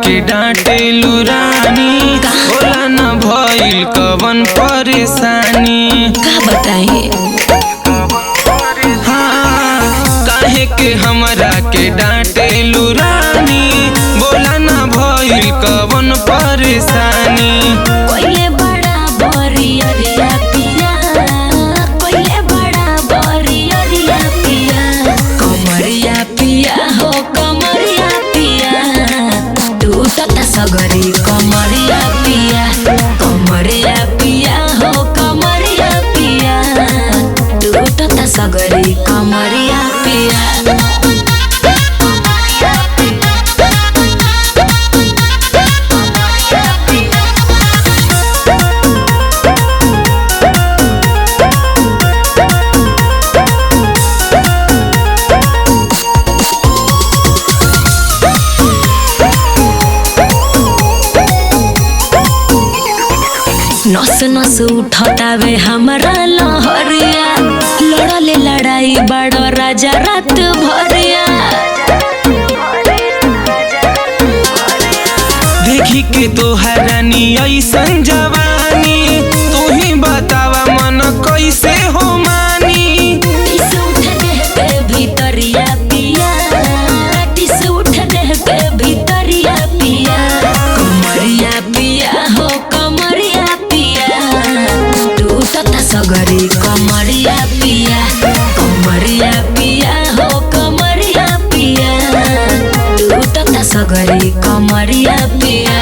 के डांटे लुरानी, बोला न भइल कवन परेशानी। का बताइए हाँ, काहे के हमरा के डांटे लुरानी, बोला न भइल कवन परेशानी। कोइले बड़ा बरियरिया पिया, कोइले बड़ा बरियरिया पिया, कमरिया पिया हो कमरिया पिया, टूटत सगरी कमरिया पिया, कमरिया पिया हो कमरिया पिया, टूटत सगरी कमरिया पिया। नस नस उठतावे हमरा लहरिया, लड़ले लड़ाई बड़ राजा रात भरिया। देखी के तोहरानी ऐसन जवानी, तू ही बतावा मन कैसे हो मानी। टिस उठ देह के भीतरिया पिया, टिस उठ देह के भीतरिया पिया, कमरिया पिया हो कमरिया पिया, टूटत सगरी कमरिया पिया, कमरिया पिया हो कमरिया पिया, टूटत सगरी कमरिया पिया।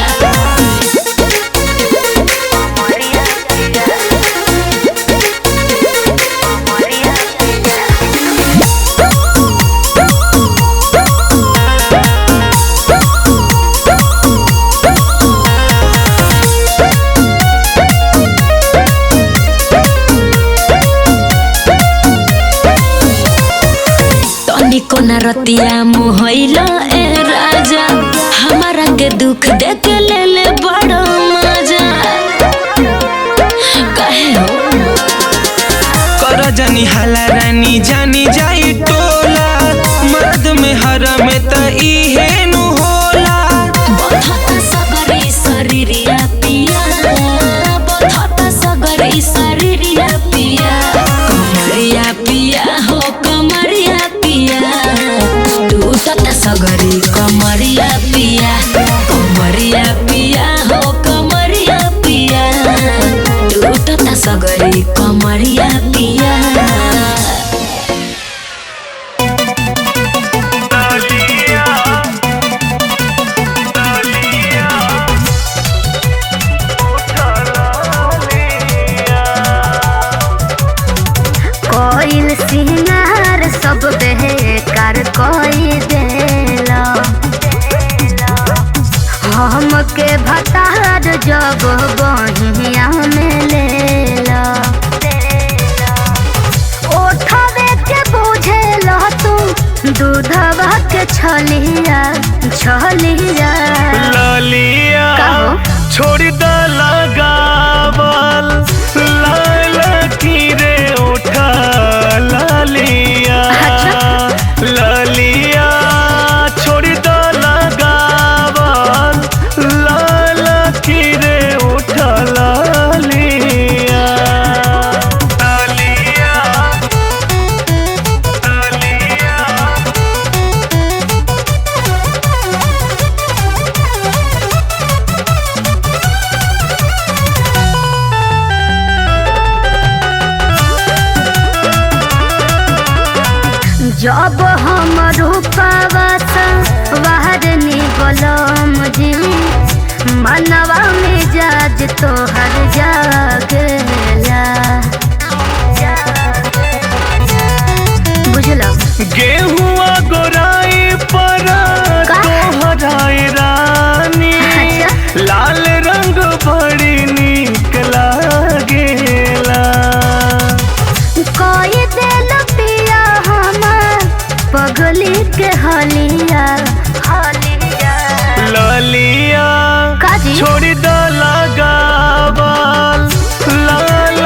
तनिको न रतिया मोहइला ए राजा, हमारा के दुख देख ले ले बड़ा मजा। कहे हो कर जानी हाला रानी जानी जाई टोला, मर्द में हर में त इहे नु होला। बधत सगरी शरीरिया पिया, बधत सगरी शरीरिया पिया, कमरिया पिया हो कमरिया पिया, टूटत सगरी कमरिया पिया, कमरिया पिया हो कमरिया पिया, टूटत सगरी कमरिया पिया। कोइल सिंगार सब बेकार कोई देला, हमके भतार जब बहिया में लेला, ओठवे के बुझेला तू दूधवा के छलिया छलिया। ललिया कहो? छोड़ द लगावल, लाल की रे उठा ललिया। अच्छा। ललिया छोड़ द लगावल, लाल की रे उठा ललिया। ललिया ललिया जब हम रूपावत बाहर निकलम जी, मनवा मिजाज तोहर जागेला, बुझलो? गेहुआ गोराई पर तोहराई रानी, अच्छा। लाल रंग बड़ी नीक लागेला। कोई दिल पिया हमर पगली के हलिया हलिया। ललिया काजी? छोड़ द लगावल, लाल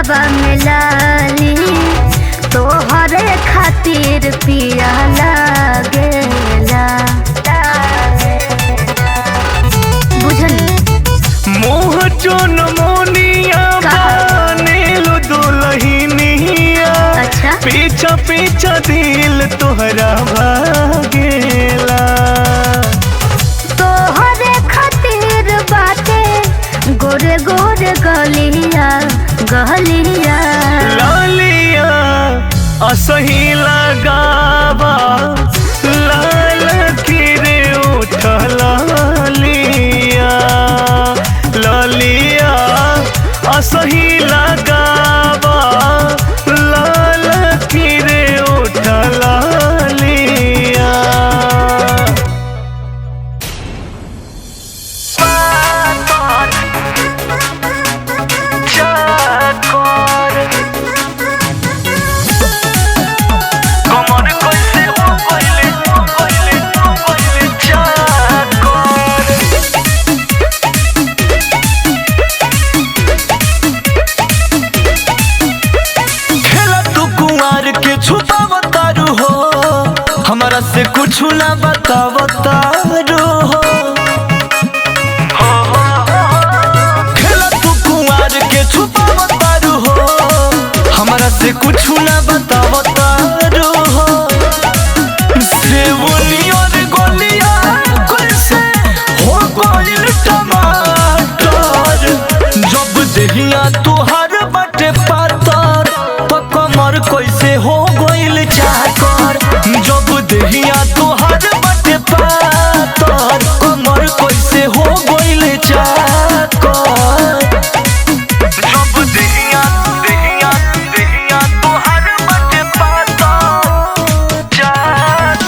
ओठवा में लाली तोहरे खातिर पिया लागेला बुझल मोह चोन मोनिया बनेलो दुल्हनिया अच्छा पीछा पीछा दिल तोहरा भागेला तोहरे खातिर बाटे गोरे गोरे गलिया गलिया लालिया असही लगावा लाल किरे उठ लालिया लालिया असही लगावा लाल किरे उठ लालिया छुपावतारू हो हमरा से कुछ ना बतावतारू हो खेला तू कुंवार के छुपावतारू हो हमरा से कुछ ना बतावतारू हो सेवनी और गोलिया कैसे हो गइल टमाटर जब देहिया तुहार बटे पातर तो कमर कैसे हो गइल चाकर जब देहिया तुहार बटे पातर कमर कैसे हो गइल चाकर जब देहिया देहिया देहिया तुहार बटे पातर चाकर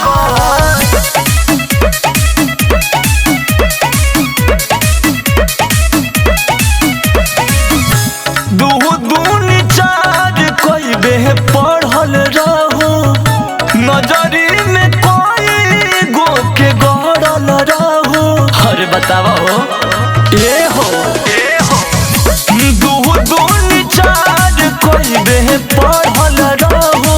दूह दूनी चार कोई बे पढ़ल रहू नजरी में कोई गो के गड़ल रहू अरे बतावा हो ए हो दूह दूनी चार कोई बे पढ़ल रहू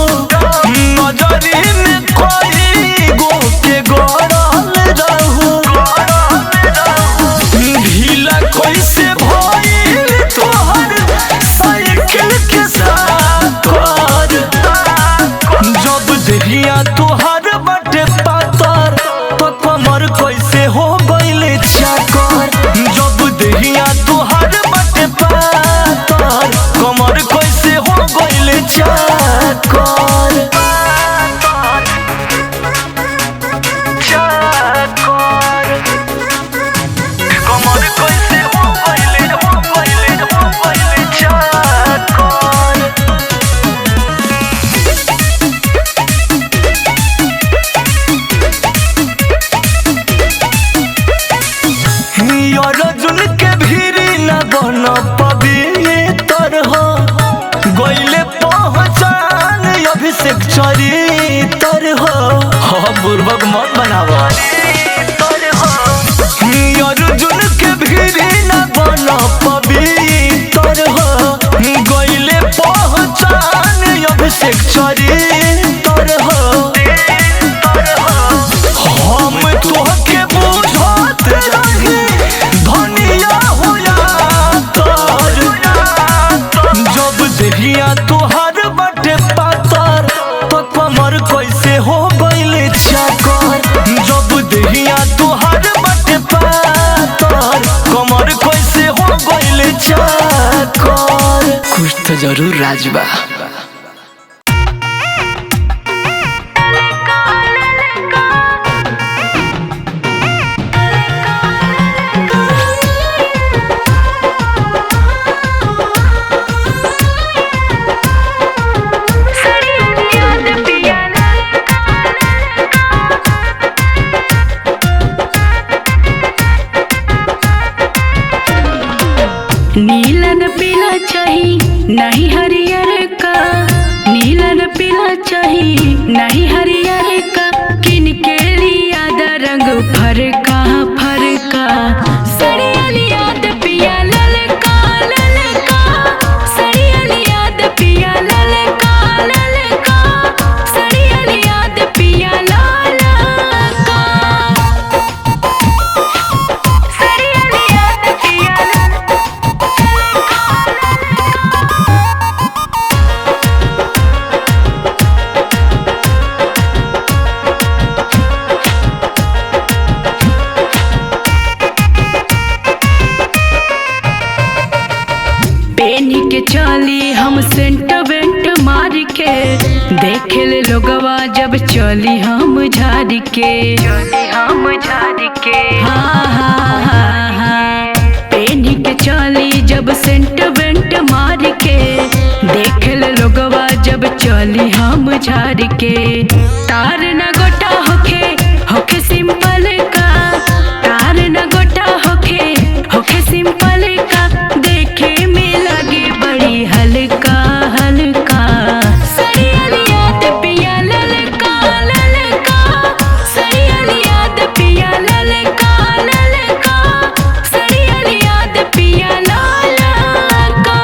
नजरी में कोई गो के गड़ल रहू ढीला कैसे भइल तोहर साइकिल के साथ जब देहिया तुहार बटे पातर तो कमर कैसे हो गइल चाकर जब देहिया तुहार बटे पातर कमर कैसे हो गइल चाकर कमर कैसे हो गइल चाकर अर्जुन के भीरी न बन पवित्र हो गइले पहचान अभिषेक चरित्र हो बुर्बक मत बनावा अर्जुन के भीरी न बन पवित्र हो गइले पहचान अभिषेक चरित्र हो हम तोहके बुझत रही धनिया होया तर जब देहिया तुहार बटे पातर तो कमर कैसे हो गइल चाकर जब देहिया तुहार बटे पातर कमर कैसे हो गइल चाकर कुछ तो जरूर राजबा नीलन पीला चाही नहीं हरियर का, नीलन पीला चाही नहीं हरियर का, किन के लिया रंग फरका फरका, सड़िया लिया पिया ललका ललका, सड़िया लिया के चली हम सेंट वेंट मार के, देखे ले लोगवा जब चली हम झाड़ के, हाँ हाँ हाँ हाँ। पेनी के चली जब सेंट वेंट मार के, देखे ले लोगवा जब चली हम झाड़ के। तार न गोटा होखे सिंपल का, तार न गोटा होखे सिंपल का, देखे में लगे बड़ी हल्का हल्का। सरिया पिया ललका ललका, सरिया पिया ललका ललका, सरिया पिया ललका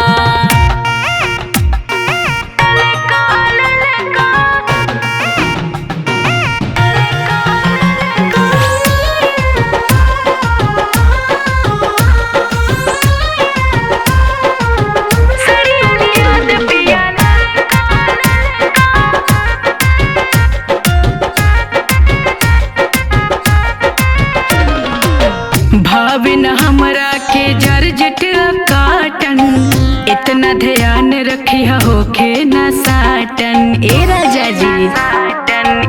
भाविन हमरा के जर्जट काटन, इतना ध्यान रखी होखे न साटन। ए राजा जी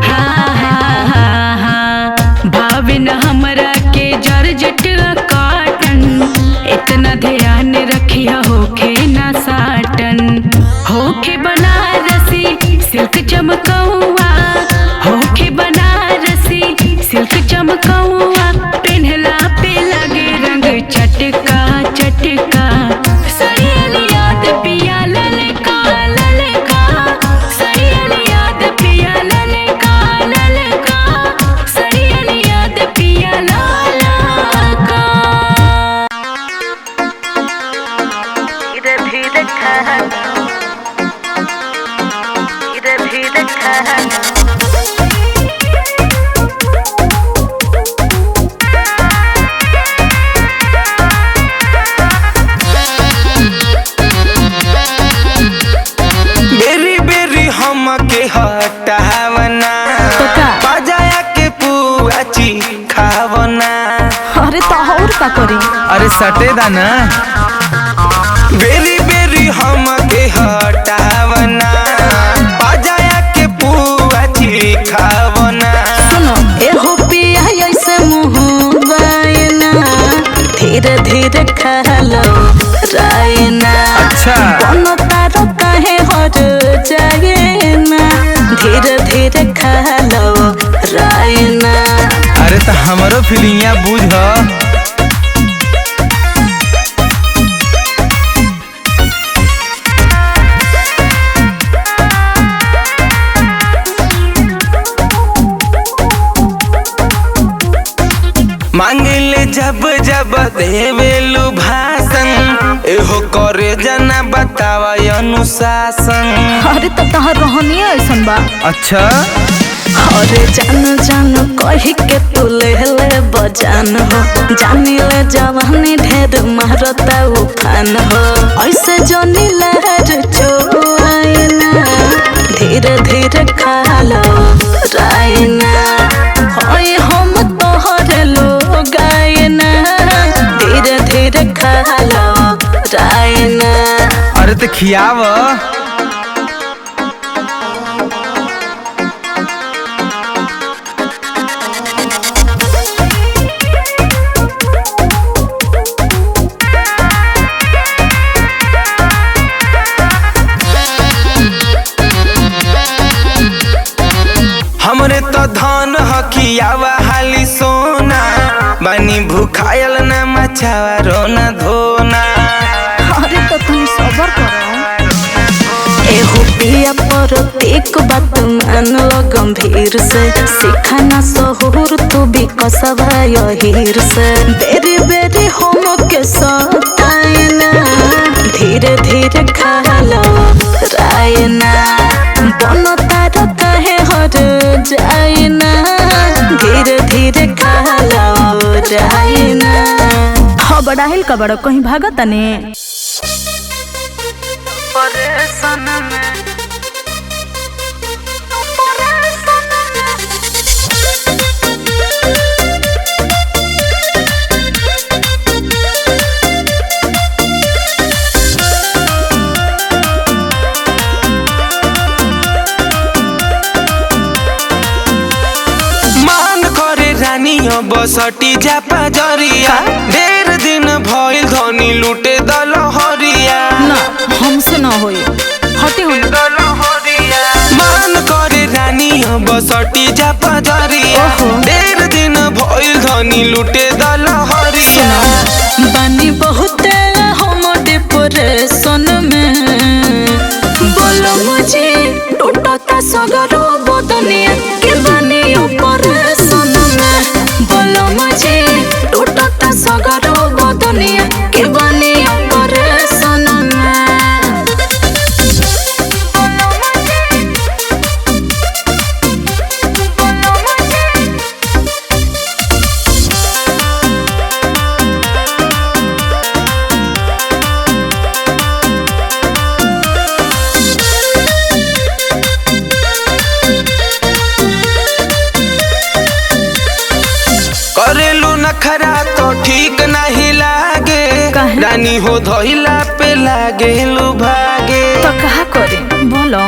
हाँ हाँ हाँ हाँ। भाविन हमरा के जर्जट काटन, इतना ध्यान रखी होखे न साटन। होखे बनारसी सिल्क चमकौआ, होखे बनारसी सिल्क चमकौआ, पेन्हला पे लगे रंग चटका चटका। सरिया पिया ललका ललका, सरिया पिया ललका ललका, सरिया पिया ललका। धीरे धीरे कहना, धीरे धीरे कहना। बेरी बेरी हमके हटावना, बजाया के पुआची खावना। अरे तो और का करी? अरे सटे दाना। बेरी बेरी हमके हटावना, बजाया के पुआची खावना। सुनो एहो पिया ऐसे मुँह बायना, धीरे धीरे खा लो रायना। अच्छा बनो तारो काहे हर जायना, धीरे धीरे खा लो रायना। अरे तो हमारो फीलिंगिया बुझ। मांगिले जब जब देवेलु भाषण, एहो करे जना बतावा अनुशासन। अरे तो तहर रहनी ऐसन बा। अच्छा अरे जान जान कही के तू ले बजान हो, जानी ले जवानी ढेर मारता उफान हो। ऐसे जोनी लहर चोआइना, धीरे धीरे खा लो रायना। होय हम तोहर लोग आइना, धीरे धीरे खा लो रायना। अरे तो खियाव। हमरे तो धन हकियावा हाली सोना, बानी भूखायल ना मचावा रोना धोना। अरे तो तुम सबर करो। एहो पिया पर एक बात मान लो गंभीर से, सिखाना सहूर तू भी कसबा यहीर से। बेरी बेरी हम के सताइना, धीरे धीरे खा लो रायना। बनो तारो काहे हर जाइना, धीरे धीरे खा लो रायना। हाँ बड़ा हिल का बड़ा कहीं भागता ने। परेशान में बसटी जा पाजरिया ढेर दिन भइल धनी लूटे दलहरिया ना हमसे ना होई हटे हो मान करे रानी बसटी जा पाजरिया ढेर दिन भइल धनी लूटे दलहरिया बानी बहुते हम डिप्रेशन में बोलो मुझे टूटता सगरो बदनिया के बानी ऑपरेशन में बोलो मुझे टूटता सगरो बदनिया के बानी ऑपरेशन में करेलू नखरा तो ठीक नहीं लागे रानी हो धइला पे लागे लू भागे तो कहा करे बोलो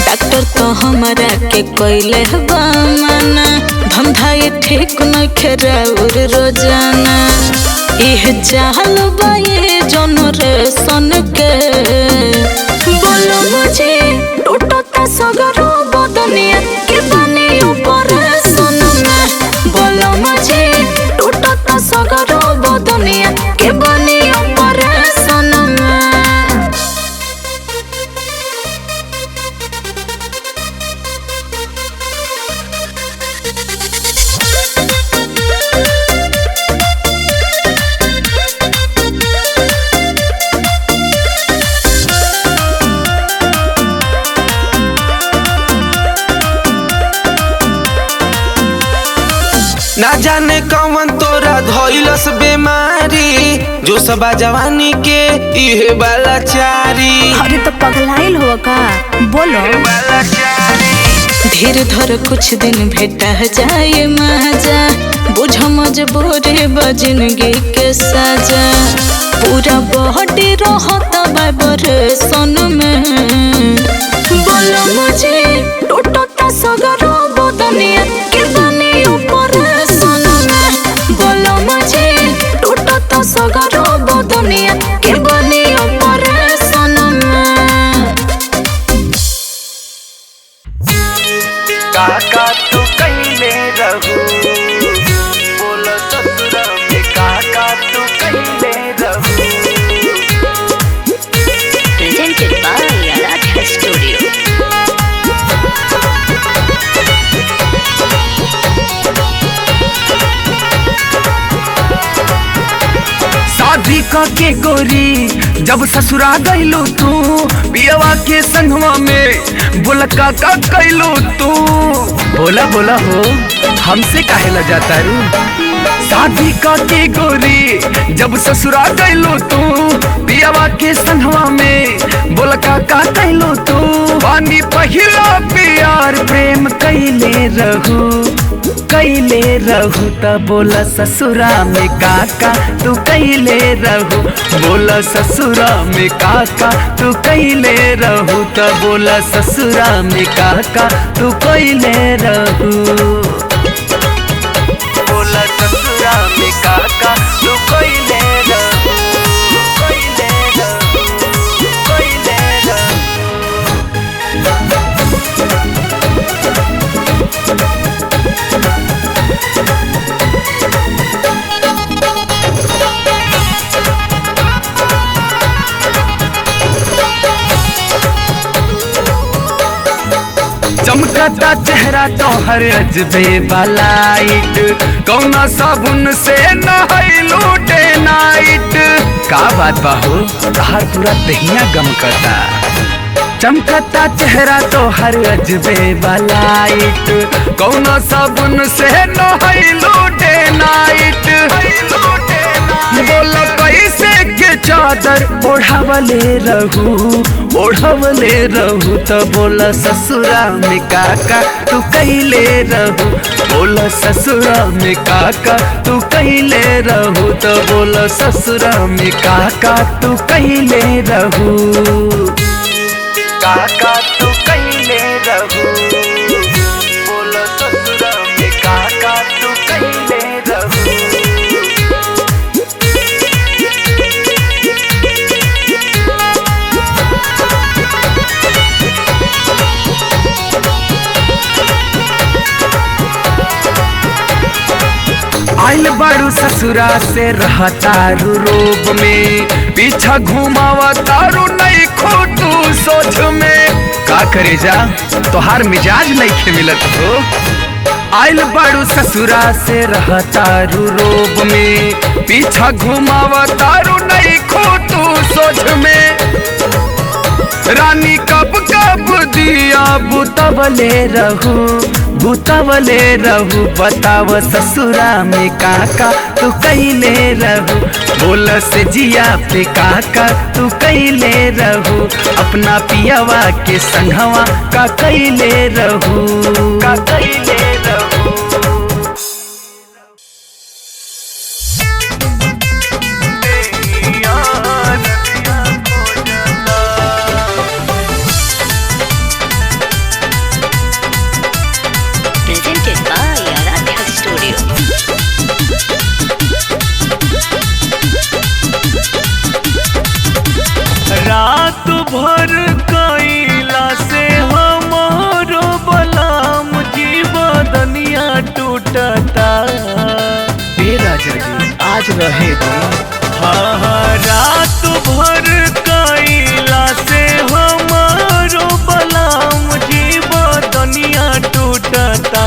डॉक्टर तो हमारा के कोइले बामना धंधा ये ठीक न खेराउर रोजाना इह चाहल बाये जनरेशन के बोलो मुझे टूटता सगरो बदनिया के बानी ऑपरेशन में बोलो मुझे टूटता सगरो बदनिया के बानी ऑपरेशन में ना जाने कौन तोरा धइलस बीमारी जो सबा जवानी के इहे वाला चारी अरे तो पगलाइल हो का बोलो धीर धर कुछ दिन भेटा जाए मजा बुझ मजबूरी बजिनगी के सजा पूरा बॉडी रहता वाइब्रेशन में बोलो मुझे टूटता सगरो बदनिया के बानी ऑपरेशन में बोलो मुझे टूटता सगरो बदनिया के बानी ऑपरेशन में काका तू कइले रहू बोल ससुरा में काका तू कइले रहू Presented by Aradha Studio. शादी के गोरी जब ससुरा गइलो तू पियवा के संगवा में बोला काका कइलो तू बोला बोला हो हमसे काहे ला जाता रू शादी के गोरी जब ससुरा गइलो तू पियवा के संगवा में बोला काका कइलो तू पानी पहिला प्यार प्रेम कइले रहू त बोला ससुरा में काका तू कइले रहू बोला ससुरा में काका तू कइले रहू त बोला ससुरा में काका तू कइले रहू बोला ससुरा में काका तू कइले रहू कइले रहू कइले रहू चमकता चेहरा तोहर अजबे लाइट कौना साबुन से नहैलू डे नाइट का बात बाहू तहार पूरा दहिया गमकता चमकता चेहरा तोहर अजबे लाइट कौना साबुन से नहैलू डे नाइट बोला कैसे के चादर ओढ़ावले रहू तो बोला ससुरा में काका तू कइले रहू बोला ससुरा में काका तू कइले रहू तो बोला ससुरा में काका तू कइले रहू काका तू कइले रहू बोला ससुरा बाड़ू ससुरा से रहतारू रोब में, पीछा घुमावा तारू नहीं खोटू सोच में। का करे जा तोहार मिजाज नहीं खे मिलत हो। आइल बाड़ू ससुरा से रहतारू रोब में, पीछा घुमावा तारू नहीं खोटू सोच में। रानी कब कब दिया बुतवले रहू, बुतवले रहू, बताव ससुरा में काका तू कैले रहू। बोल से जिया पे काका तू कैले रहू, अपना पियावा के संगवा का कैले रहू, का कैले रहू। Presented by Aradhya Studio. रात भर कैला से हमारो बलाम जी बदनिया टूटता। ए राजा जी आज रहे दो। हाँ रात भर कैला से हमारो बलाम जी बदनिया टूटता,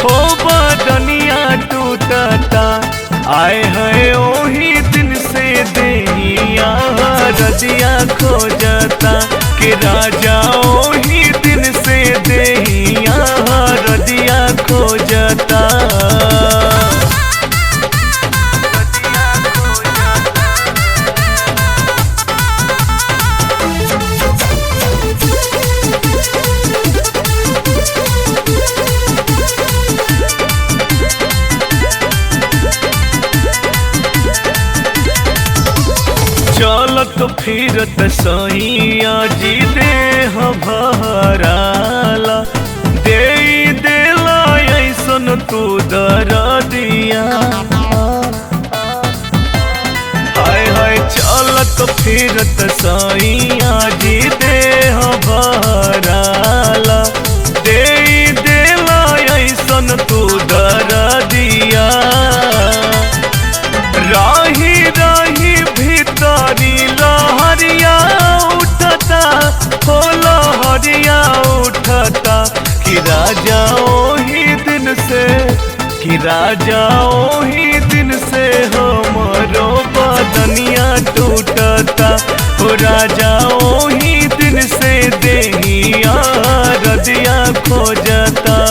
हो बदनिया टूटता। आए हैं ओही दिन से देहिया रजिया खोजता, कि राजा ओही दिन से देहिया रजिया खोजता। चलत फिरत सैया जी देह भराला, दे देला ऐसन तू दरदिया। हाय हाय चलत फिरत सैया जी देह भराला, दे देला ऐसन तू दरदिया। राही राही भीतरी लहरिया उठता, हो लहरिया उठता, कि राजा ओही दिन से, कि राजा ओही दिन से हमरो बदनिया टूटता, हो राजा ओही दिन से देहिया रदिया खोजता।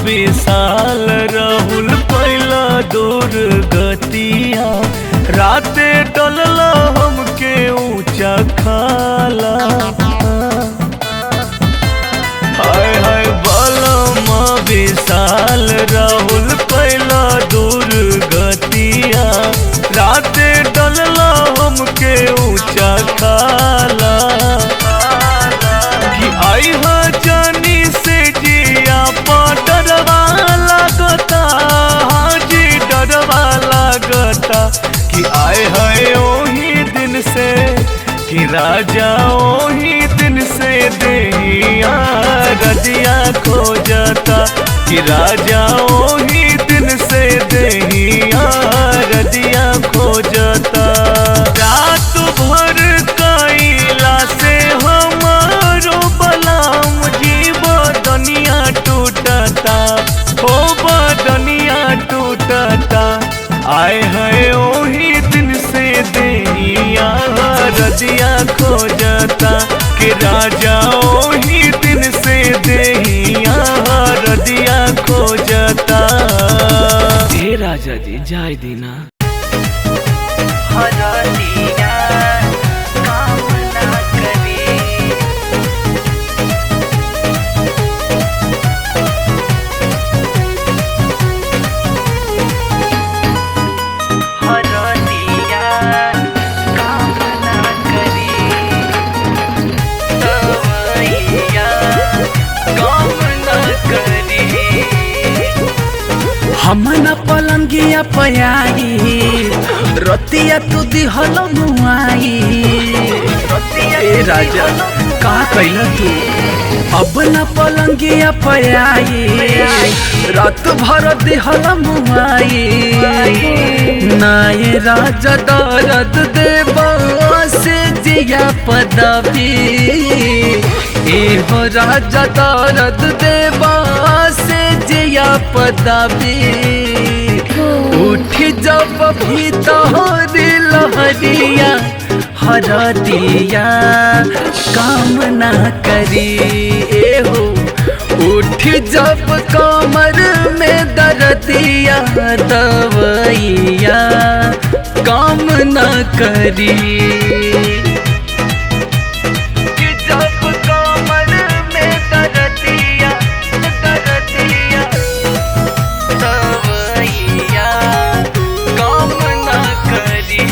विशाल राहुल पहला दूर गतिया, राते डलला हमके ऊंचा खाला। हाय हाय बलमा विशाल राहुल पहला दूर गतिया, राते डलला हमके ऊंचा खाला। कि आई हा जानी से जिया डरवा लागता, हाँ जी डरवा लागता, कि आए है ओही दिन से, कि राजा ओही दिन से देहिया रजिया खोजता, कि राजा ओही दिन से देहिया रजिया खोजता। रात भर कैला से हमारो बलाम जी बदनिया टूटता, हो बदनिया टूटता। आए हैं ओही दिन से देहिया रजिया खोजता, कि राजा ओही दिन से देहिया रजिया खोजता। हे राजा जी जाय दीना। गम हमना पलंगिया पयाई रतिया तू दिहल मुआई ए राजा का कैला तू अब न पलंगिया पयाई रात भर दिहल मुआई नाये राजा दर्द देवा से जिया पदवी ए हो राजा दर्द देवा से जिया पदवी उठ जब भीतर लहरिया हरदिया काम ना करी ए हो उठ जब कमर में दर्दिया दवैया काम ना करी जब कमर में दर्दिया दवैया काम ना करी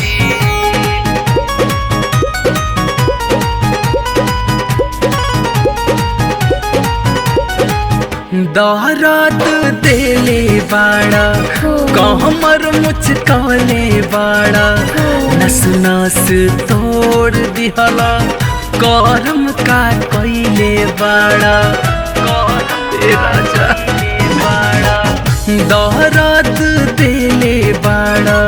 दर्द देले बाड़ा कहमर मुचकले बाड़ा नस नस तोड़ दिहला करम का कइले बाड़ा ए राजा दर्द देले बाड़ा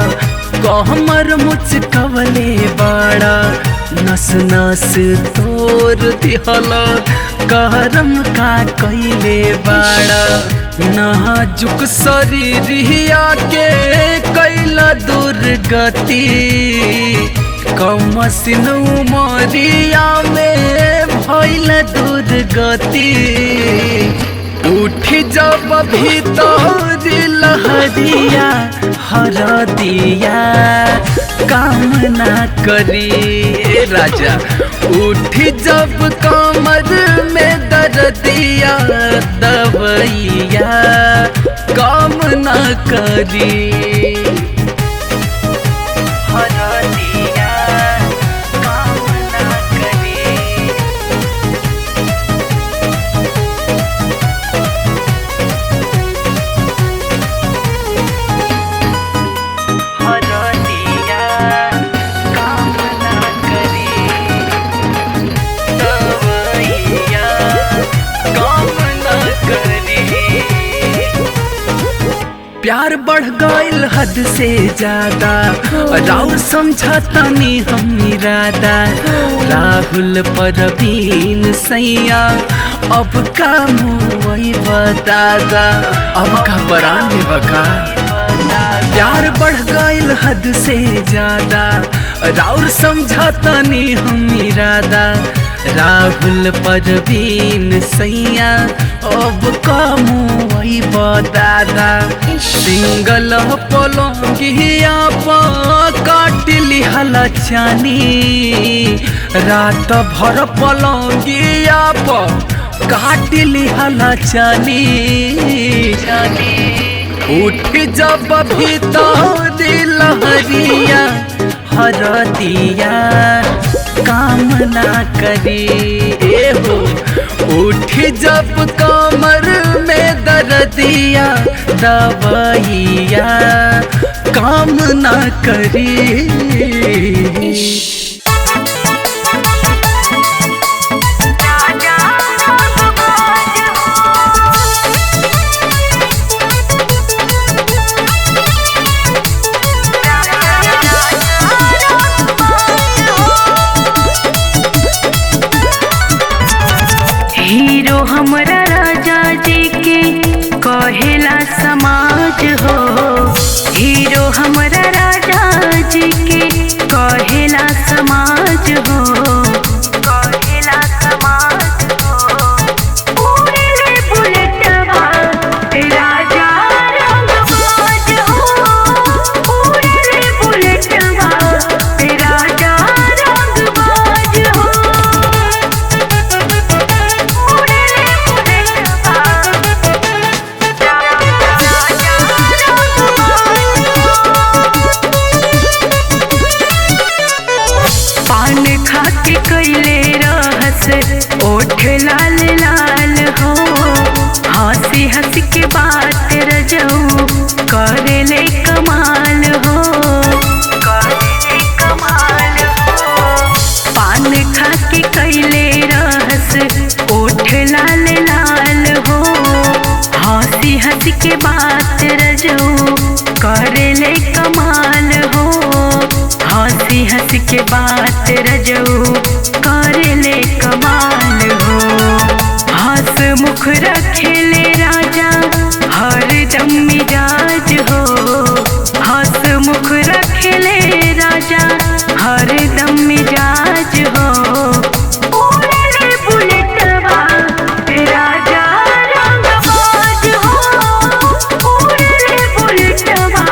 कहमर मुचकले बाड़ा नस नस तोड़ दिहला करम का कइले बाड़ा नाजुक शरीरिया के कैला दुर्गति कमसिन उमरिया में भइल दुर्गति उठ जब भीतर लहरिया हरदिया काम ना करी राजा उठ जब कमर में दर्दिया दवैया काम ना करी हरदिया काम ना करी प्यार बढ़ गइल हद से ज्यादा राउर समझतानी हम इरादा राहुल परवीन सैया अब का मुई बतादा अब का पराने बका प्यार बढ़ गइल हद से ज्यादा राउर समझतानी हम इरादा राहुल परवीन सैया अब का मुई बतादा सिंगल पलंगिया काट लिहला चानी रात भर पलंगिया काट लिहला चानी उठ जब भीतर लहरिया हरदिया काम ना करी ए हो उठ जब कमर में दर्दिया दवैया काम ना करी हीरो हमरा राजा जी के कहेला समाज हो हीरो हमरा राजा जी के कहेला समाज हो कहेला समाज हो उड़ेले बुलेटवा राजा रंगबाज हो उड़ेले बुलेटवा राजा रंगबाज हो पान खा के बात रजऊ करे ले कमाल हो। हंसी हंसी के बात रजऊ करे ले कमाल हो। हंस मुख रखे ले राजा हर दम मिजाज हो। हंस मुख रखे ले राजा हर दम मिजाज हो। उड़े ले बुलेटवा राजा रंगबाज हो। उड़े ले बुलेटवा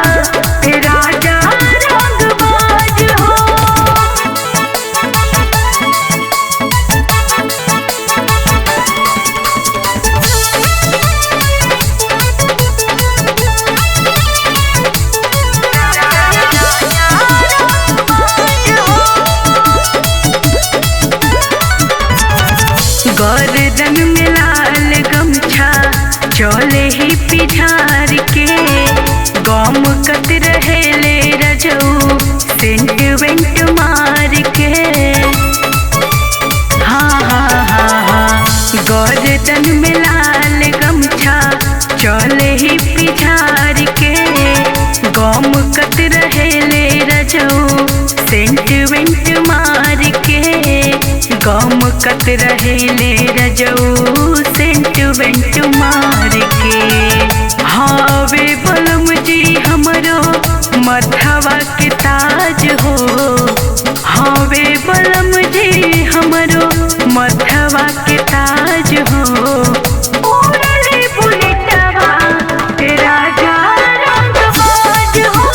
राजा रंगबाज हो। गर्दन में लाल गमछा चले ही पिठार के। गम कत रहे ले रजऊ सेंट वेंट मार के। हाँ हाँ हाँ हाँ गर्दन में लाल गमछा चले ही पिठार के। गम कत रहे ले रजऊ सेंट वेंट मार के। गम कत रहे ले रजऊ सेंट वेंट मार के। हावे बलम जी हमरो मथवा के ताज हो। हावे बलम जी हमरो मथवा के ताज हो। उड़े बुलेटवा राजा रंगबाज हो।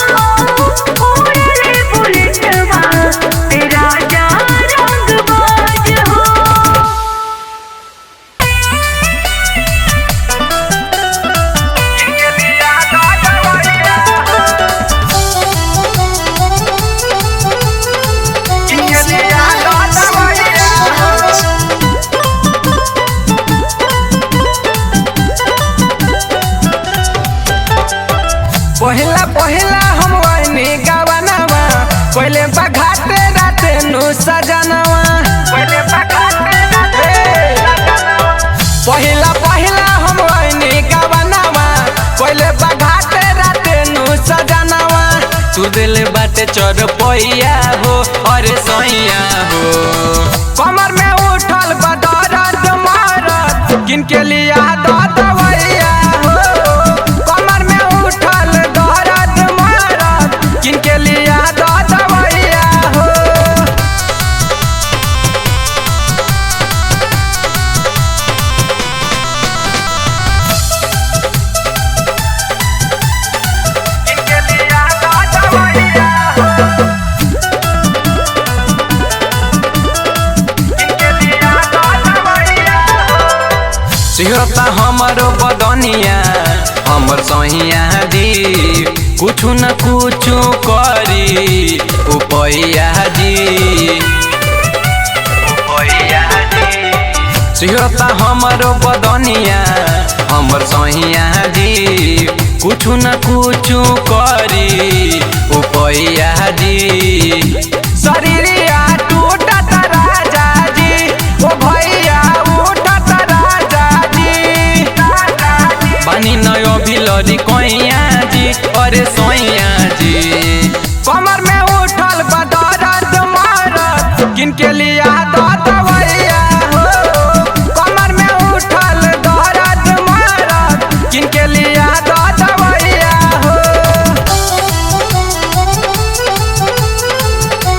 उड़े बुलेटवा राजा रंगबाज हो। पहिला पहिला हम वही गवनवा पहले बघाते राते नु सजनवा। पहिला पहिला हम वही गवनवा पहले बघाते राते नु सजनवा। तू दिल बाटे चोर पैया हो और सोइया हो। कमर में उठल बदरद मारत किनके लिया दवैया हो। कमर में उठल दर्द मारत किनके लिया दवैया हो। किनके लिया दवैया हो। किनके लिया दवैया हो। सिहरता हमारो बदनिया हमर सहिया जी कुछु न कुछु करी उपैया जी। सिहरता हमारो बदनिया हमर सहिया जी कुछु न कुछु करी उपैया जी। शरीरिया टूटत राजा जी ओ भैया उठत राजा जी। बानी नयो भिलरी कोइया जी अरे सोइया जी। कमर में उठल बदरद मारत किनके लिया दवैया हो। कमर में उठल दर्द मारत किनके लिया दवैया हो।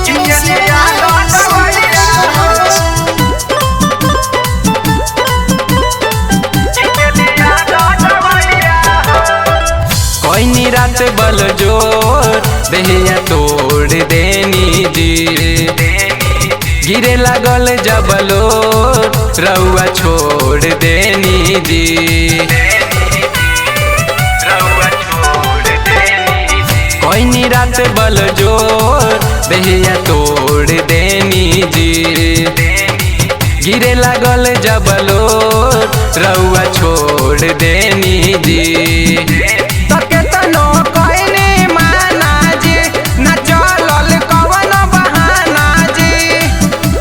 किनके लिया दवैया हो। किनके लिया दवैया हो। कोई रात बल जोर देहिया तोड़ देनी जी। गिरे लागल जबलो रउआ छोड़ देनी जी। कोई रात बल जोर देहिया तोड़ देनी जी। गिरे लागल जबलो रउआ छोड़ देनी जी। तके तनो कहनी माना जी न चलल कवन बहाना जी।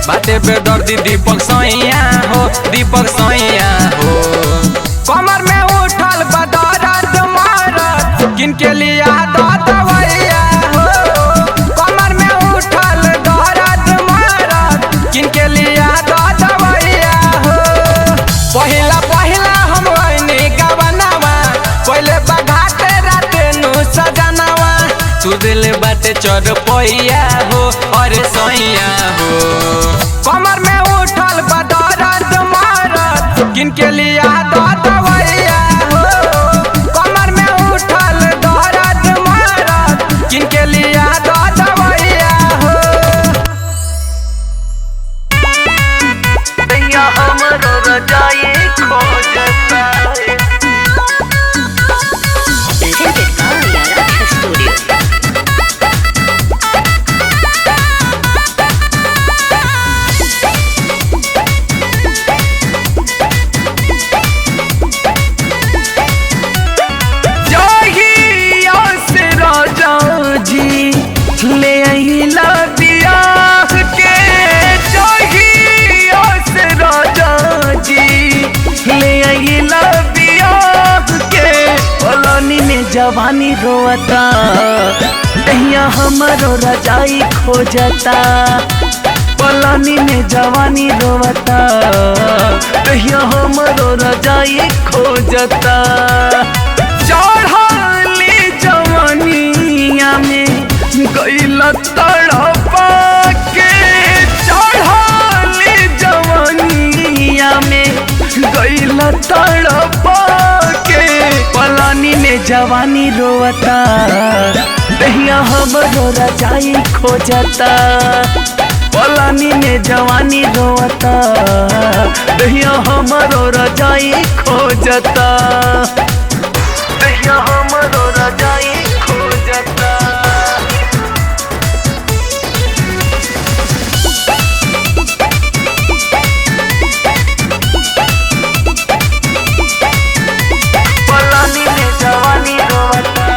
बाते पे दर्दी दीपक सैया हो। दीपक सैया हो। कमर में उठल बदरद किनके लिया दो दवैया हो कमर में उठल दर्द मरद किनके लिया दो दवैया हो पहिला पहिला हम वही गवनावा पहले बघाते राते नु सजनावा तू दिल बाटे चढ़ पैया हो अरे सैया हो कमर में उठल दर्द मरद किनके लिया दो दवैया हो कमर में उठल दर्द मरद किनके लिया दो दवैया हो दैया हमरो रजाई खोजता है। जहिया से राजा जी ले अहिला बियाह के जहिया से राजा जी ले अहिला बियाह के पलानी में जवानी रोता दहिया हमरो रजाई खोजता पलानी में जवानी रोता दहिया हमरो रजाई खोजता चढ़ाली जवानिया में गइल तड़पा के चढ़ाली जवानिया में गइल तड़पा के पलानी में जवानी रोता दहिया हमरो रजाई खोजता पलानी में जवानी रोता दहिया हमरो रजाई खोजता दहिया हमरो रजाई खोजता पलानी में जवानी रोता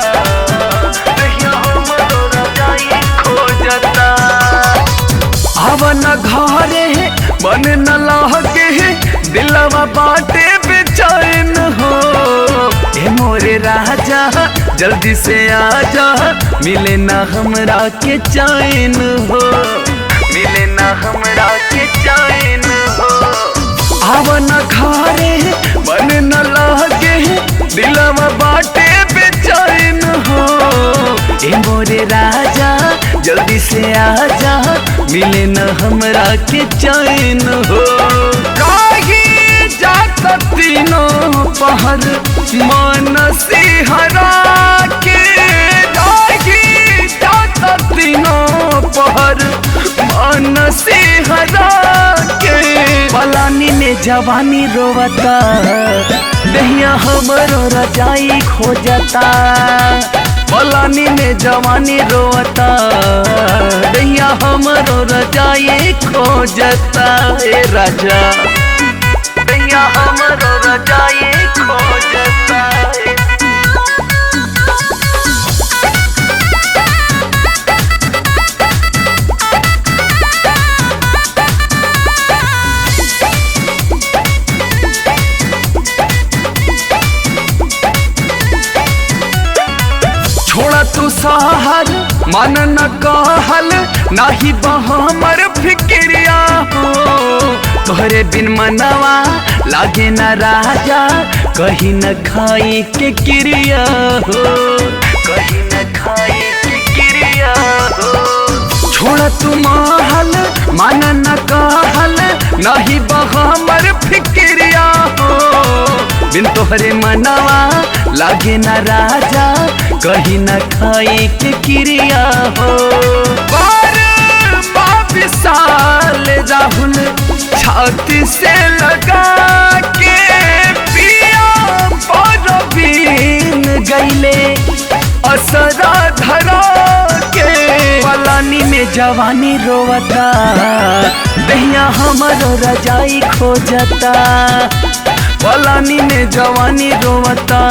दहिया हमरो रजाई खोजता आवन घरे मन न लहके दिलवा बाटे बेचैन हो ए मोरे राजा जल्दी से आजा मिले ना हमरा के चैन हो मिले ना हमरा के चैन हो आवन घरे मन न लहके दिलवा बाटे बेचैन हो ए मोरे राजा जल्दी से आजा मिले न हमरा के चैन हो काही जात तीनों पहर मन सिहरा के काही जात तीनों पहर मन सिहरा के पलानी में जवानी रोता दहिया हमरो रजाई खोजता पलानी में जवानी रोता दहिया हमरो रजाई खोजता ए राजा दहिया हमरो रजाई खोजता है। छोड़ा तू सहर मन न कहल नाही बहमर फिक्रिया हो तोहरे बिन मनवा लागे न राजा कहीं न खाई के क्रिया हो कहीं न खाई के क्रिया हो छोड़ा तू महल मन न कहल नाही बहमर फिक्रिया हो बिन तोहरे मनवा लागे न राजा कहीं न खाई के क्रिया हो विशाल राहुल छाती से लगा के पिया परवीन गईले असरा धरा के पलानी में जवानी रोता दहिया हमरो रजाई खोजता पलानी में जवानी रोता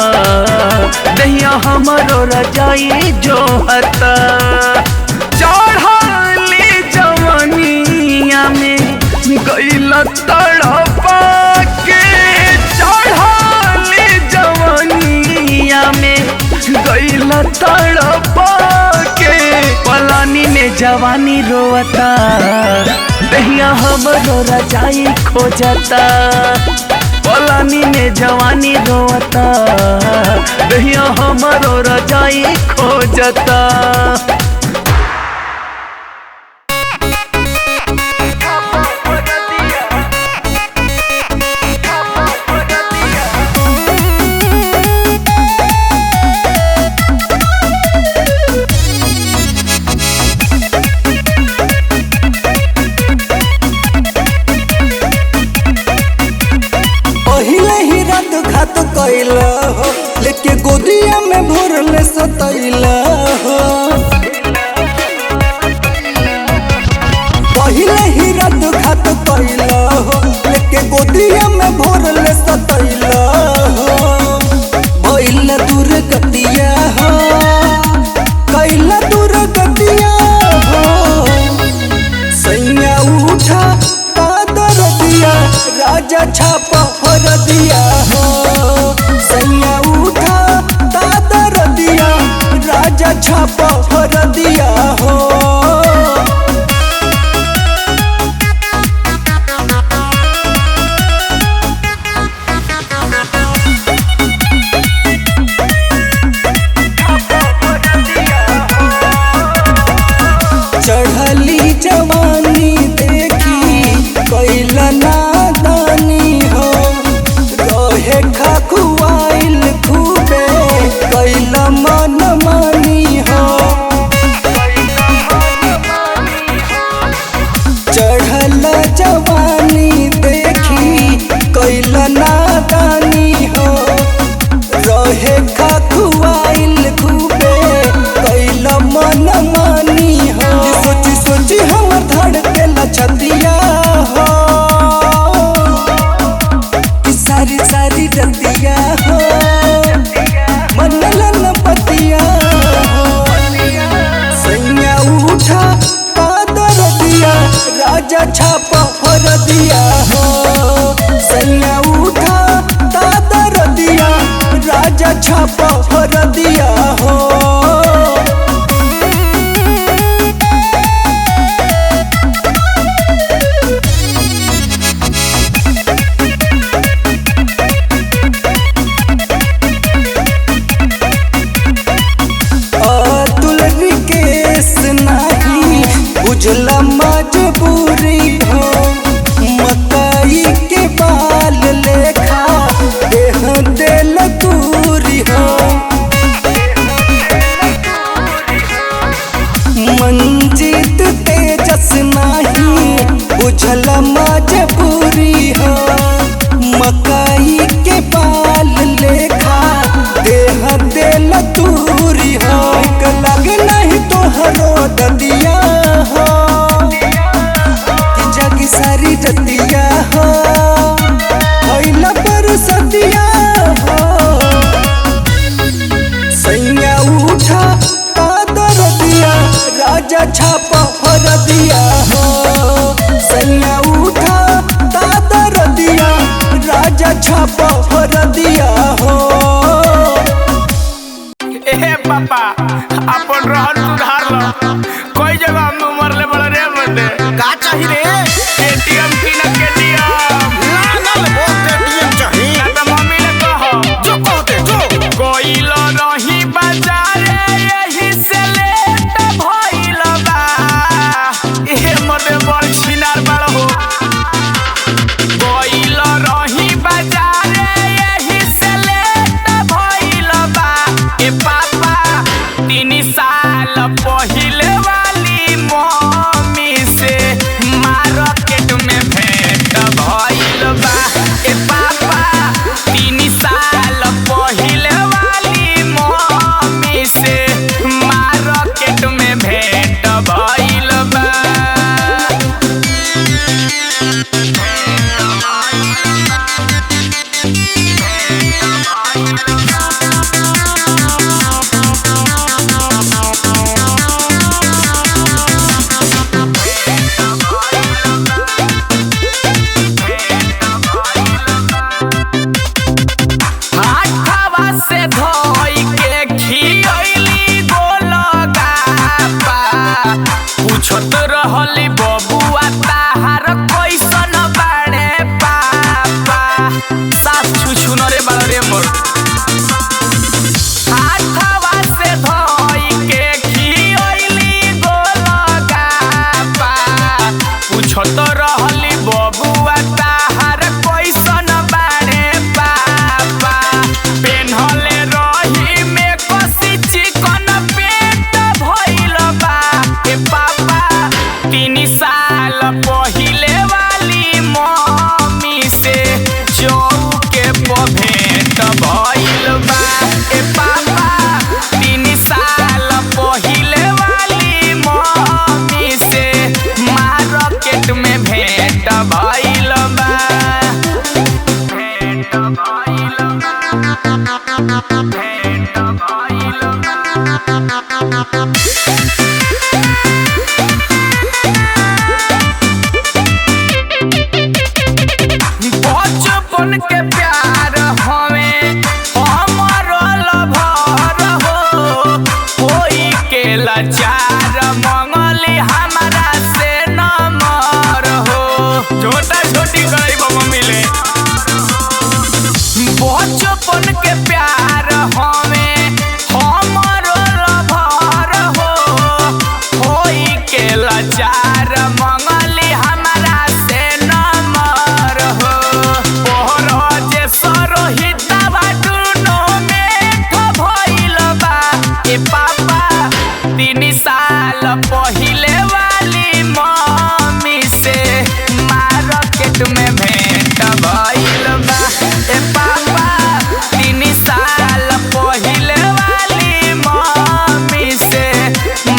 दहिया हमरो रजाई जोहता चढ़ाली जवानिया में गइल तड़पा के चढ़ाली जवानिया में गइल तड़पा के पलानी में जवानी रोता दहिया हमरो रजाई खोजता पलानी में जवानी रोता दहिया हमरो रजाई खोजता कैला हो लेके गोदिया में भरले सतैला हो पहिले ही रात घात कैला हो लेके गोदिया में भरले सतैला हो भइला दूर गतिया हो कैला दूर गतिया हो सैया उठा कादर दिया राजा छापा हर दिया हो सैया उठा दादर दिया राजा छापा हर दिया हो चढ़ली जवानी देखी कैला नादानी हो रहे खखुआइल खूबे कैला मन मानी हो चढ़ल जवानी देखी कैला नादानी हो रहे खखुआइल खूबे कैला मन मानी हो सोची सोची हमर धड़के लछतिया हो सारी सारी रतिया हो मनलन पतिया हो सैया उठा कादर दिया राजा छापा हर दिया हो सैया उठा कादर दिया राजा छापा हर दिया हो बुझला मजबूरी हो मकई के बाल लेखा देह दिल दूरी हो मंजित तेजस नहीं बुझला मजबूरी हो मकई के बाल लेखा देह दिल दूरी हो लग नहीं तोहरो ददिया हो कि जगी सारी जतिया हो भइला पर सतिया हो सैया उठा कादर दिया राजा छापा हर दिया हो सैया उठा कादर दिया राजा छापा हर दिया हो ए पापा अपन रहन सुधार लो कोई जगह हम मरले बड़ रे बंदे का चाहि रे एटीएम की न केटीएम लागल वो केटीएम चाहि ना त मम्मी ने कहो जो कहते जो कोइलो रही बाजारे यही से लेट भइल बा ए मदे बड़ छिनार बाड़ हो कोइलो रही बाजारे यही से लेट भइल बा ए पापा 3 साल पहिले वाली मम्मी से मार्केट में भेंट भइल बा ए पापा 3 साल पहिले वाली मम्मी से मार्केट में भेंट भइल बा बचपन के प्यार हमें हमारो लभर हो कोई के लाचार मंगली हमारा से नमर हो छोटा छोटी गरीब मिले बचपन के प्यार हमें हमारो लभर हो कोई के लाचार मंगली हमारा से नमर हो पोहर जे सरोहितवा दुनो में भइल बा ए पापा 3 साल पहिले वाली मम्मी से मार्केट में भेंट भइल बा ए पापा 3 साल पहिले वाली मम्मी से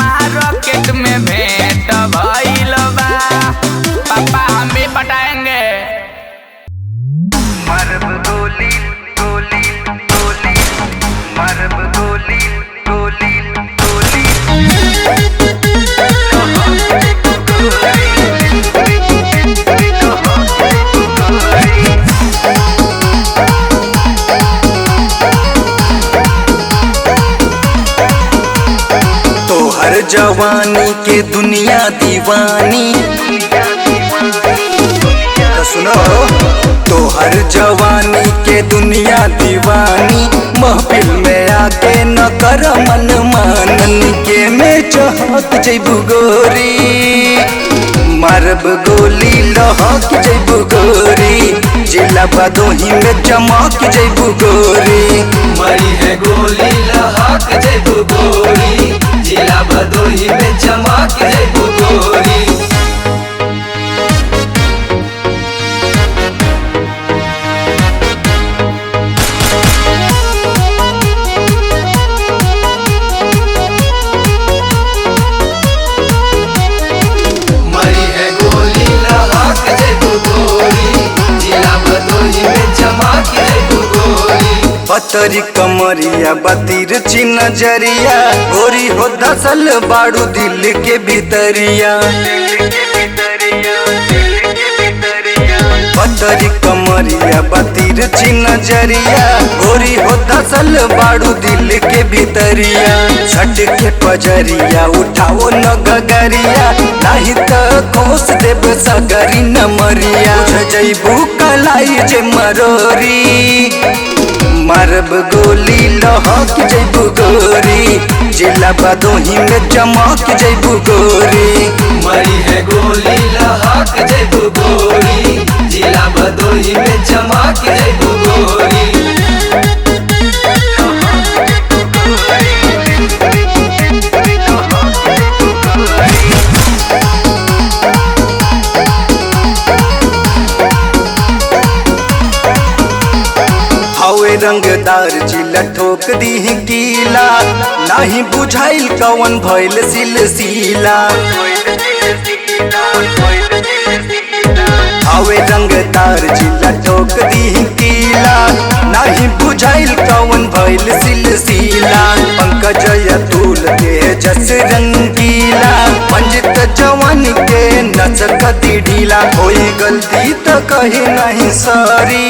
मार्केट में भेंट भइल बा पापा हम भी पटाएंगे मरब गोली गोली गोली मरब गोली गोली गोली तोहर जवानी के दुनिया दीवानी तो सुनो तोहर जवानी के दुनिया दीवानी महफिल में आके न कर मन मानन के में चहक जैबू गोरी मारब गोली लहक जैबू गोरी जिला बदोही में चमक जैबू गोरी मरी है गोली लहक जैबू गोरी जिला भदोही में चमक जैबू गोरी मरी है गोली लहक जैबू गोरी जिला भदोही में चमक जैबू गोरी पतरी कमरिया बतीर नजरिया गोरी हो धसल बाड़ू दिल के भीतरिया पतरी कमरिया बतीर नजरिया गोरी हो धसल बाड़ू दिल के भीतरिया छट के पजरिया उठाओ न गगरिया नहीं तो खोस देव सगरी न मरिया जैबू कलाई जे मरोरी मारब गोली लहक जैबू गोरी जिला बदोही में चमक जैबू गोरी मरी है गोली लहक जैबू गोरी जिला भदोही में चमक जैबू गोरी हवे रंगदार जिला ठोक दी कीला नहीं बुझाइल कवन भइल सिलसिला हवे रंगदार जिला ठोक दी कीला नहीं बुझाइल कवन भइल सिलसिला पंकज अतुल के जस रंगीला मंजित जवान के नच कदी ढीला होई गलती तो कही नहीं सॉरी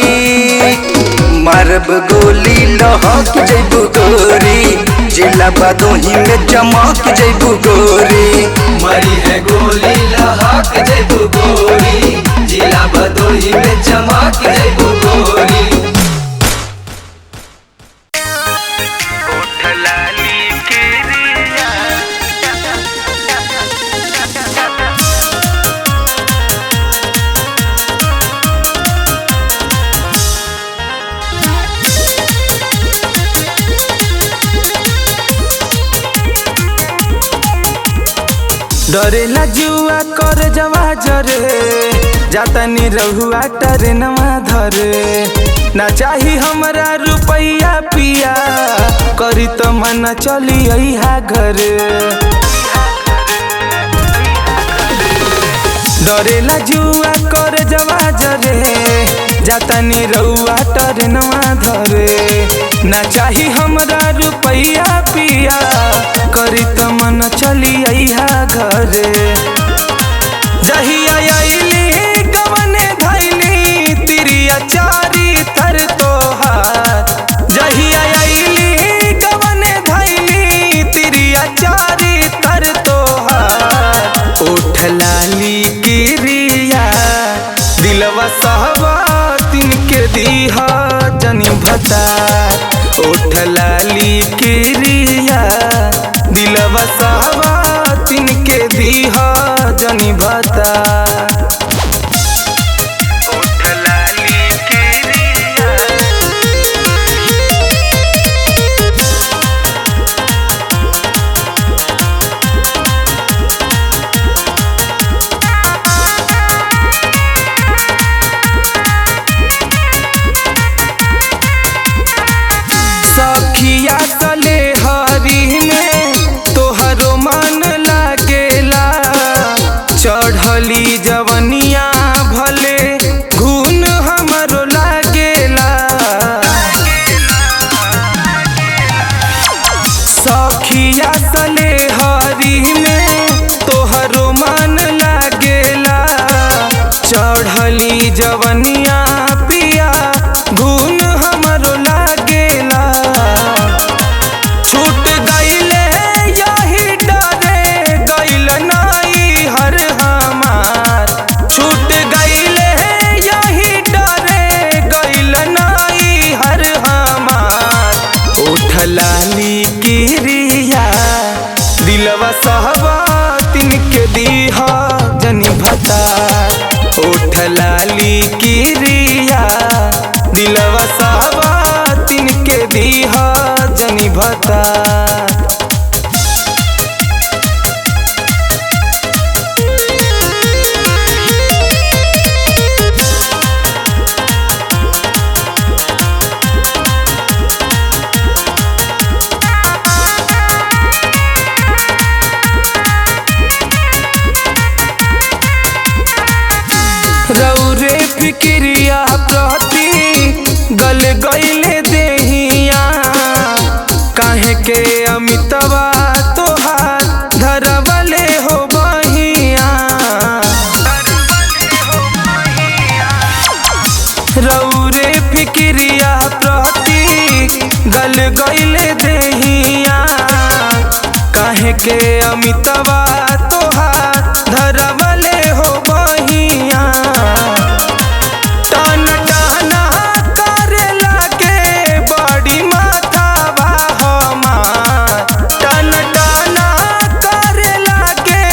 मारब गोली लहक जैबू गोरी जिला बदोही में चमक जैबू गोरी मरी है गोली लहक जैबू गोरी जिला भदोही में चमक जैबू गोरी डरेला जुआ कर जवा जरे जातनी रहुआ टरेनवा धरे ना चाही हमरा रुपैया पिया करी तो मन चली अइहा घरे डरेला जुआ कर जवा जरे जातनी रउआ टरनवा धरे ना चाही हमरा रुपैया पिया करी त मन चली अइहा घरे जहिया अइली गवने धैली तिरिया चारी थर तोहार जहिया अइली गवने धैली तिरिया चारी थर तोहार ओठ लाली किरिया दिलवा सहवा तिनके दीहा जनी भता ओठ लाली किरिया दिलवा सहवा तिनके दीहा जनी भता ओठ लाली किरिया सखिया तले हरी में तोहरो मन लागेला चढ़ली जवनिया भले घून हमरो लागेला सखिया तले हरी में तोहरो मन लागेला चढ़ली जवनिया पिया घून हमरो लागेला छूट गईले यही डरे गईल नाई हर हमार छूट गईले यही डरे गईल नाई हर हमार ओठ लाली किरिया दिलवा सहवा तिनके दीहा जनी भता ओठ लाली किरिया दिलवा सहवा तिनके दीहा जनी भता रौरे फिक्रिया प्रति गल गईले देहिया काहे के अमितवा तोहार धरवले हो बहिया रौरे फिक्रिया प्रति गल गईले देहिया काहे के अमितवा तोहार धरवले हो बहिया टन टना करे लागे बड़ी माथावा हमार टन टना करे लागे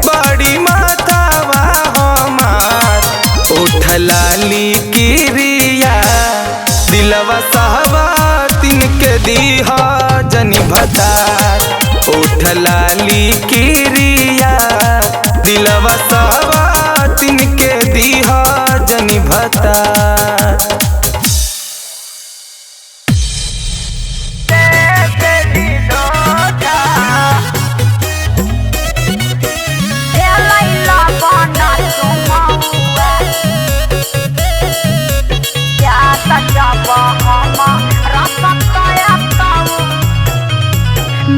बड़ी माथावा हमार ओठ लाली किरिया दिलवा सहवा तिनके दीहा जनी भता ओठ लाली किरिया दिलवा सहवा तिनके दीहा जनी भता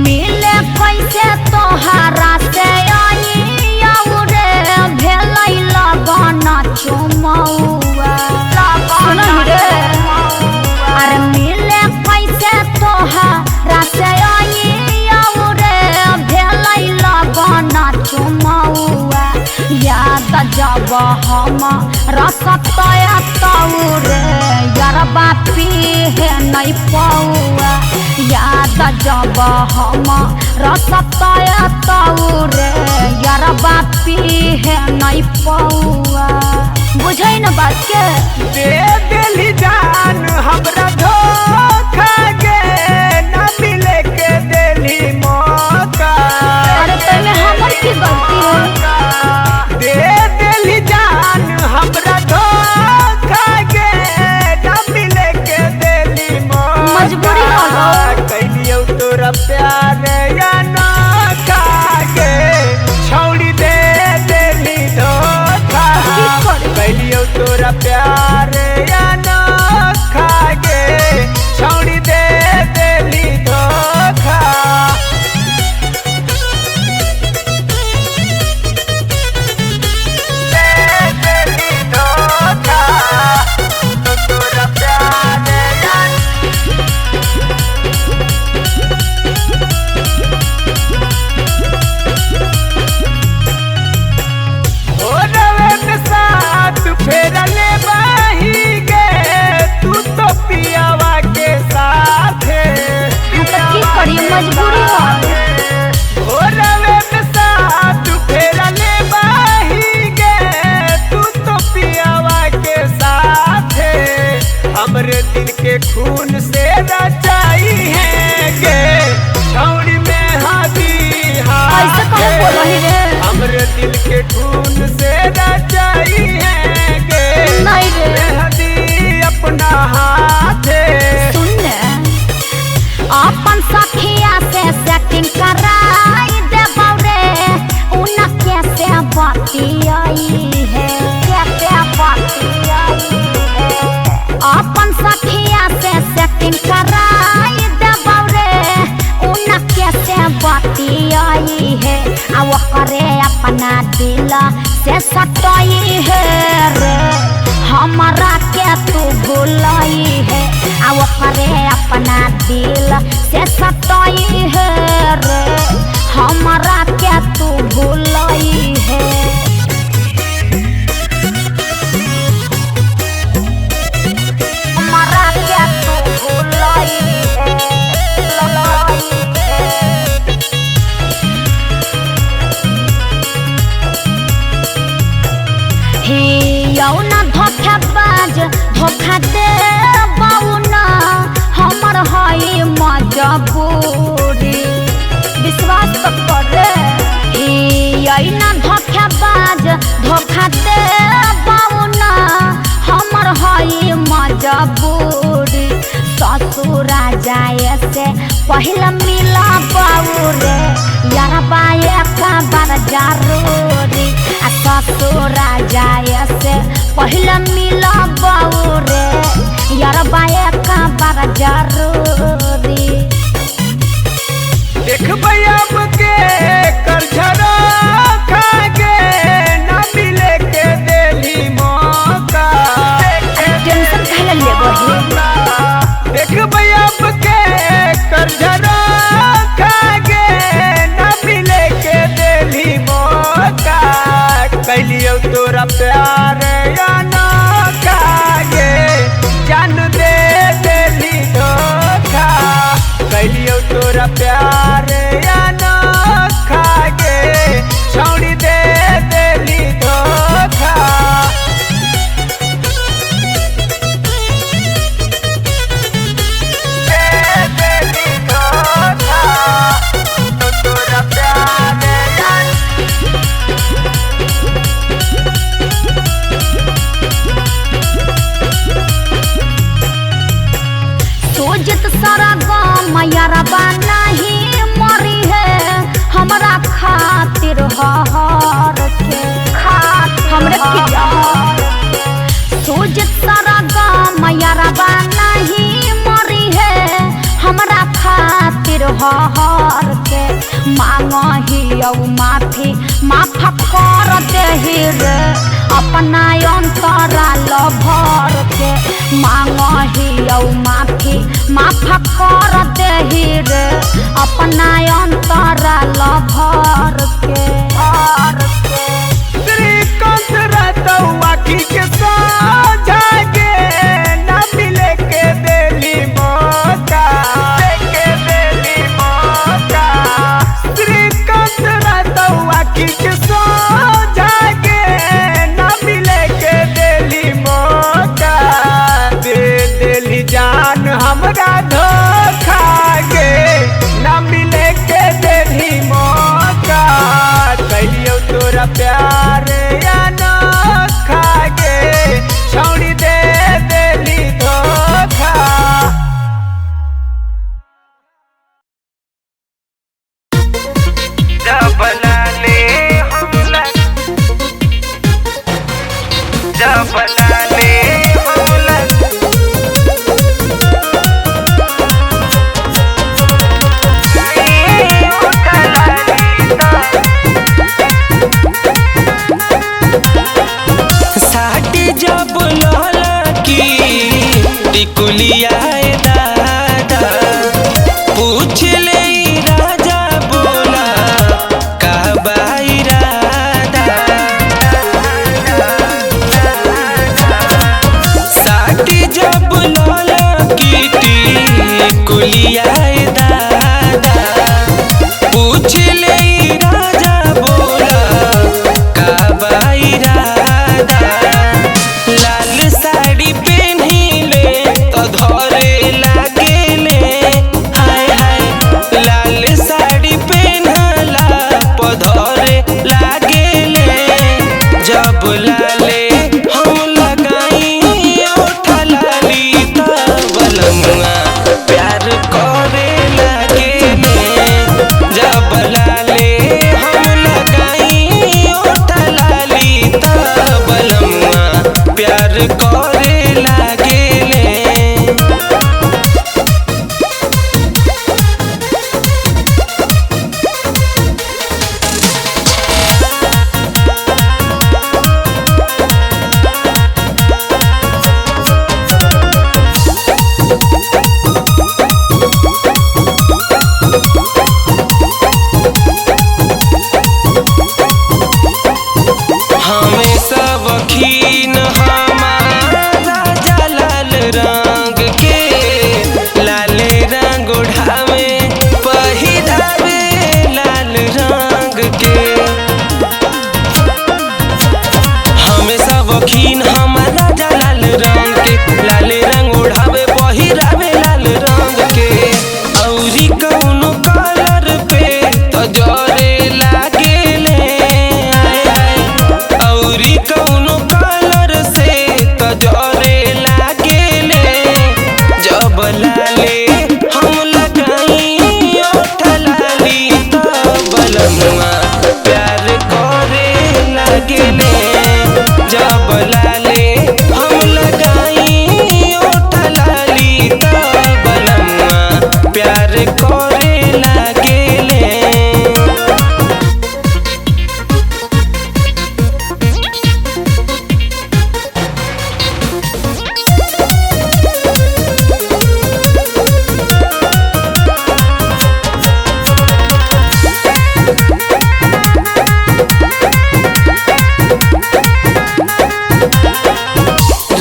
मिले कैसे तोहरा से आई रे भेलै लगन चुमौआ अरे मिले कैसे तोहरा से आई रे भेलै लगन चुमौआ याद जब हम रसतया तौरे यरबा पीहे नहीं पौआ याद जब हम रसतया तौरे यरबा पीहे नहीं पौआ बुझै न बात के दे दिली जान हमरा धोखा गे ना मिले के दिली मौका अरे तने हमर की गलती है दे दिली जान हमरा धोखा गे ना मिले के दिली मौका मजबूरी हो कैलियो तोरा प्यार या ना कागे छौड़ी दे दिली धोखा कैलियो तोरा प्यार या करे अपना दिल से सटई है रे हमारा के तू भूलई है आ करे अपना दिल से सटई है रे हमारा के तू भूलई है हमारा के तू भूलई है यौना धोखेबाज धोखा दे बउना हमर हई मजबूरी विश्वास तो करे यौना धोखेबाज धोखा दे बउना हमर हई मजबूरी ससुरा जाए से पहले मिला बाबूरे यारबा एक बार जरूरी आ ससुरा जाए से पहले मिला बाबूरे यारबा एक बार जरूरी देख अब के करझरा खागे ना मिले के देली मौका टेंशन काहे लेबो हे देख अब के करझरा खागे ना मिले के देली मौका कैलियो तोरा प्यार या ना खागे जान दे देली धोखा कैलियो तोरा प्यार या ना खागे छौड़ी दे देली धोखा सोजत सारा गाँव यारबा नहीं मरी है हमरा खातिर हर के हमरे सोजत सारा गाँव यारबा नहीं मरी है हमरा खातिर हर के मांगही माफी माफ कर देही रे अपना अंतराल भर के मांगही माफी माफ कर देही रे अपना अंतराल भर के श्रीकांत रहता आखी के साझा के ना मिले के देली मौका श्रीकांत रहता आखी के साझा के ना मिले के देली मौका दे देली जान हमरा धोखा गे ना मिले के देली मौका शौकीन हमारा लाल रंग के, लाल रंग ओढ़ावे पहिरावे लाल रंग के। औरी कौनो कलर पे तो जरे लागेले, औरी कौनो कलर से तो जरे लागेले। जब लाले हम लगाई ओठ लाली तब बलमुआ प्यार करे लागेले। जब लाले हम लगाई ओठ लाली तब बलमुआ प्यार करे लागेले।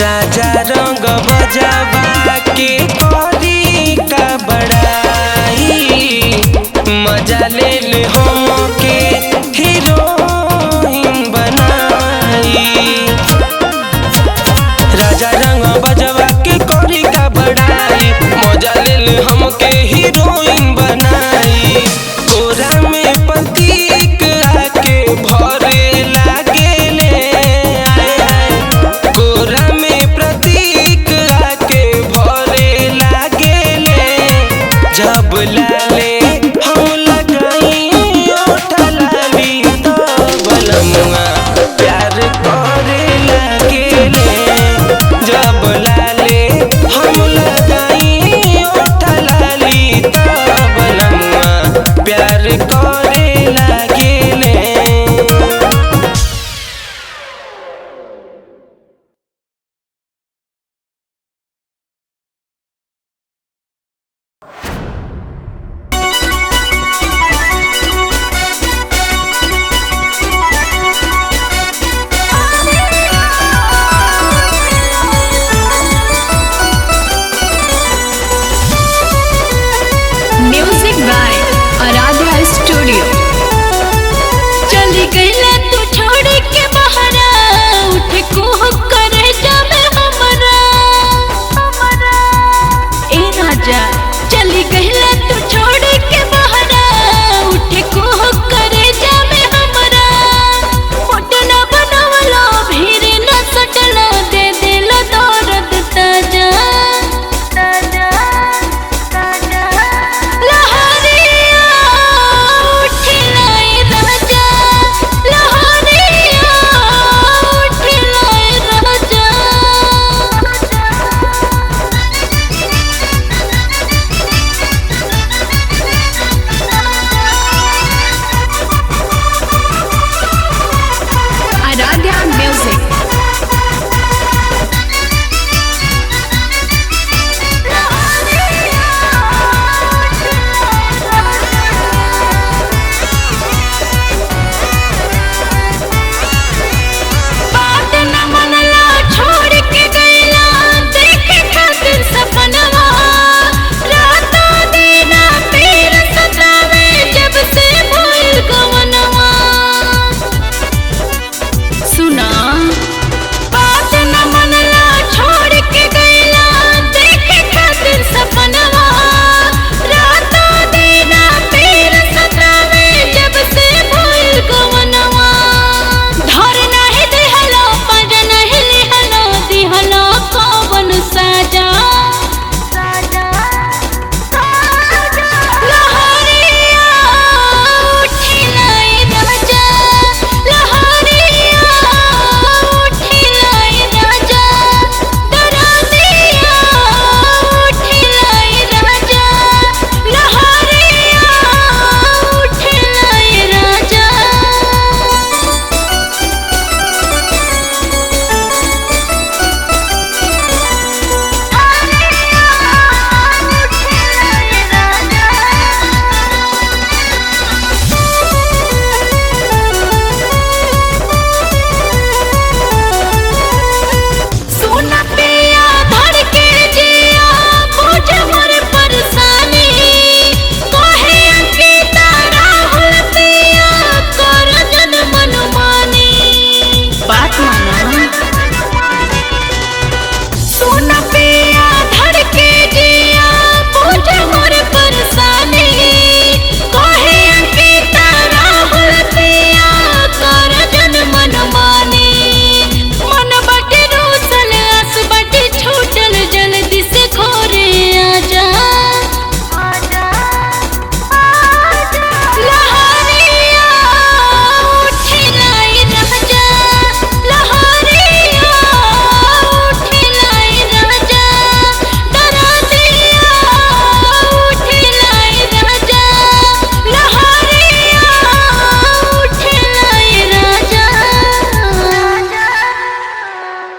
राजा रंग बजावा के करी का बड़ाई, मजा ले ले हम